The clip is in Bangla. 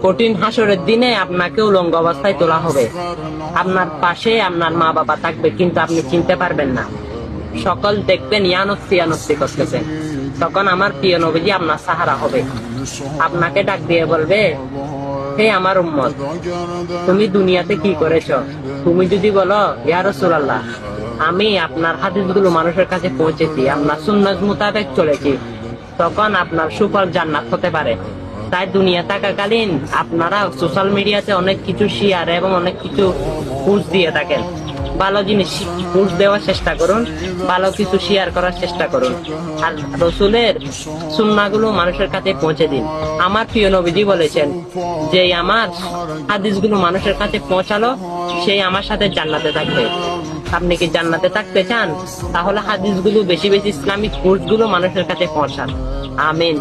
কঠিন হাসরের দিনে আপনাকে উলঙ্গ অবস্থায় তোলা হবে। আপনার পাশে আপনার মা বাবা থাকবে, কিন্তু আপনি চিনতে পারবেন না। সকল দেখবেন ইয়ানস্তি ইয়ানস্তি করতেছেন। তখন আমার প্রিয় নবীজি আপনার সাহারা হবে, আপনাকে ডাক দিয়ে বলবে, হে আমার উম্মত, তুমি দুনিয়াতে কি করেছো? তুমি যদি বলো, ইয়া রাসূলুল্লাহ, আমি আপনার হাদিসগুলো মানুষের কাছে পৌঁছেছি, আপনার সুন্নাত মোতাবেক চলেছি, তখন আপনার সুফল জান্নাত হতে পারে। তাই দুনিয়া থাকাকালীন আপনারা সোশ্যাল মিডিয়াতে অনেক কিছু শেয়ার এবং অনেক কিছু পোস্ট দিয়ে থাকেন। ভালো জিনিস পোস্ট দেওয়ার চেষ্টা করুন, ভালো কিছু শেয়ার করার চেষ্টা করুন, আর রসুলের সুন্নাহগুলো মানুষের কাছে পৌঁছে দিন। আমার প্রিয় নবীজি বলেছেন, যে আমার হাদিসগুলো মানুষের কাছে পৌঁছালো, সেই আমার সাথে জান্নাতে থাকবে। আপনি কি জান্নাতে থাকতে চান? তাহলে হাদিসগুলো বেশি বেশি, ইসলামিক পোস্টগুলো মানুষের কাছে পৌঁছান। আমিন।